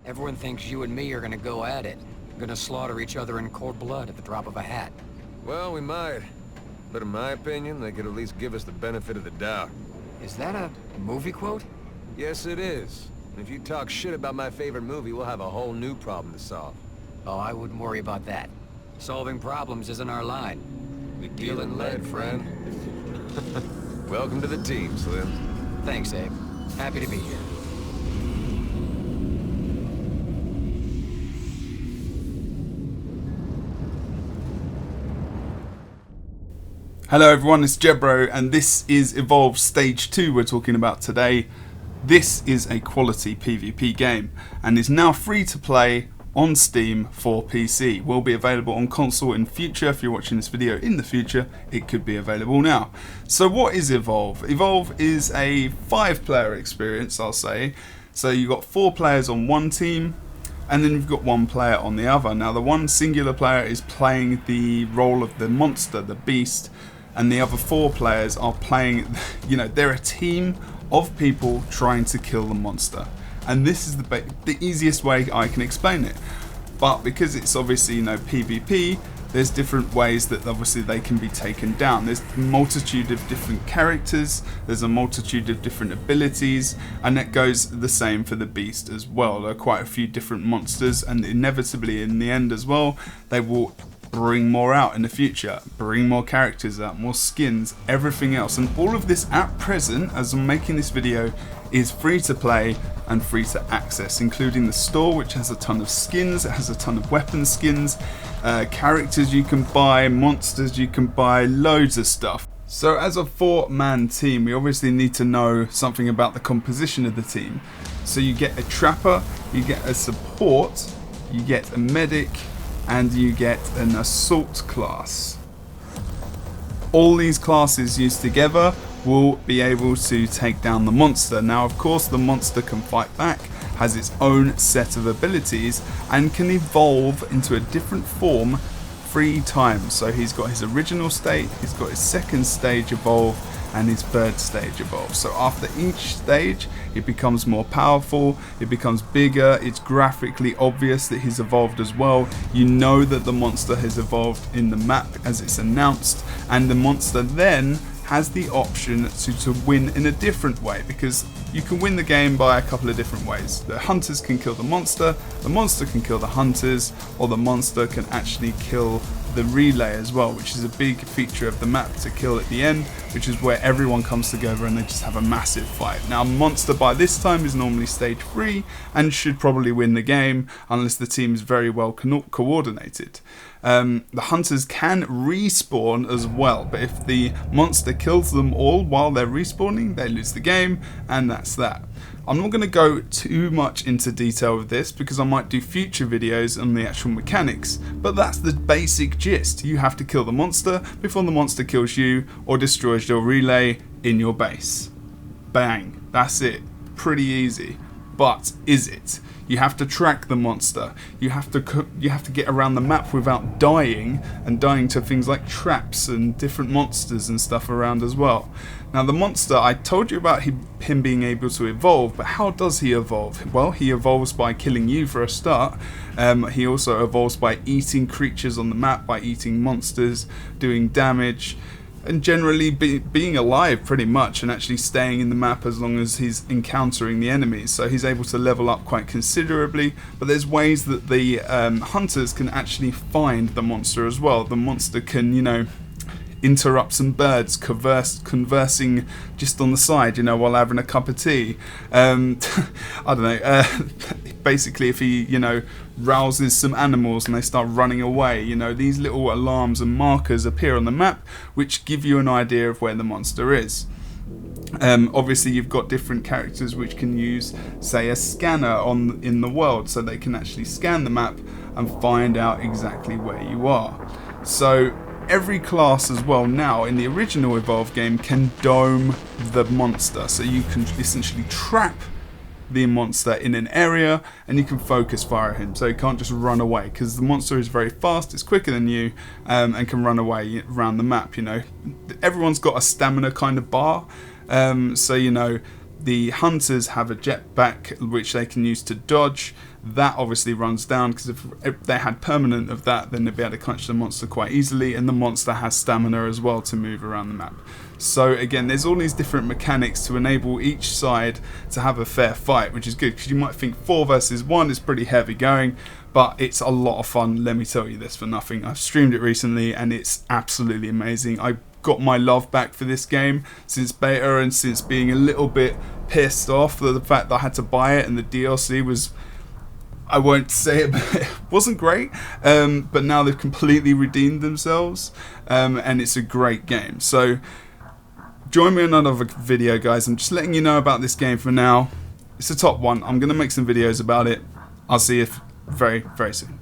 Everyone thinks you and me are gonna go at it. Gonna slaughter each other in cold blood at the drop of a hat. Well, we might. But in my opinion, they could at least give us the benefit of the doubt. Is that a movie quote? Yes, it is. And if you talk shit about my favorite movie, we'll have a whole new problem to solve. Oh, I wouldn't worry about that. Solving problems isn't our line. We deal in lead, friend. Welcome to the team, Slim. Thanks, Abe. Happy to be here. Hello everyone, it's Jebro and this is Evolve Stage 2 we're talking about today. This is a quality PvP game and is now free to play on Steam for PC. Will be available on console in future. If you're watching this video in the future, it could be available now. So what is Evolve? Evolve is a 5-player experience, I'll say. So you've got 4 players on one team, and then you've got 1 player on the other. Now the one singular player is playing the role of the monster, the beast, and the other 4 players are playing, they're a team of people trying to kill the monster. And this is the easiest way I can explain it. But because it's obviously, PvP, there's different ways that obviously they can be taken down. There's a multitude of different characters, there's a multitude of different abilities, and that goes the same for the beast as well. There are quite a few different monsters, and inevitably in the end as well, they will bring more out in the future, bring more characters out, more skins, everything else. And all of this at present, as I'm making this video, is free to play and free to access, including the store, which has a ton of skins, it has a ton of weapon skins, characters you can buy, monsters you can buy, loads of stuff. So as a 4-man team, we obviously need to know something about the composition of the team. So you get a trapper, you get a support, you get a medic, and you get an assault class. All these classes used together will be able to take down the monster. Now of course the monster can fight back, has its own set of abilities, and can evolve into a different form 3 times. So he's got his original state, he's got his second stage evolve, and his third stage evolve. So after each stage it becomes more powerful, it becomes bigger, it's graphically obvious that he's evolved as well. You know that the monster has evolved in the map as it's announced, and the monster then has the option to win in a different way, because you can win the game by a couple of different ways. The hunters can kill the monster can kill the hunters, or the monster can actually kill the relay as well, which is a big feature of the map to kill at the end, which is where everyone comes together and they just have a massive fight. Now monster by this time is normally stage 3 and should probably win the game unless the team is very well coordinated. The hunters can respawn as well, but if the monster kills them all while they're respawning, they lose the game, and that's that. I'm not going to go too much into detail with this because I might do future videos on the actual mechanics, but that's the basic gist. You have to kill the monster before the monster kills you or destroys your relay in your base. Bang, that's it. Pretty easy. But is it? You have to track the monster. You have to get around the map without dying, and dying to things like traps and different monsters and stuff around as well. Now the monster, I told you about him being able to evolve, but how does he evolve? Well, he evolves by killing you for a start. He also evolves by eating creatures on the map, by eating monsters, doing damage, and generally being alive pretty much, and actually staying in the map as long as he's encountering the enemies. So he's able to level up quite considerably, but there's ways that the hunters can actually find the monster as well. The monster can, interrupt some birds conversing just on the side, while having a cup of tea. I don't know, basically if he, rouses some animals and they start running away, these little alarms and markers appear on the map which give you an idea of where the monster is. Obviously you've got different characters which can use, say, a scanner in the world, so they can actually scan the map and find out exactly where you are. So every class as well now in the original Evolve game can dome the monster, so you can essentially trap the monster in an area and you can focus fire him, so he can't just run away, because the monster is very fast, it's quicker than you, and can run away around the map. Everyone's got a stamina kind of bar, so The hunters have a jetpack which they can use to dodge. That obviously runs down, because if they had permanent of that, then they'd be able to punch the monster quite easily, and the monster has stamina as well to move around the map. So again, there's all these different mechanics to enable each side to have a fair fight, which is good, because you might think 4 versus 1 is pretty heavy going, but it's a lot of fun, let me tell you this for nothing. I've streamed it recently and it's absolutely amazing. I got my love back for this game since beta, and since being a little bit pissed off at the fact that I had to buy it and the DLC was, I won't say it, but it wasn't great, but now they've completely redeemed themselves, and it's a great game. So join me in another video, guys. I'm just letting you know about this game for now. It's a top one. I'm going to make some videos about it. I'll see you very, very soon.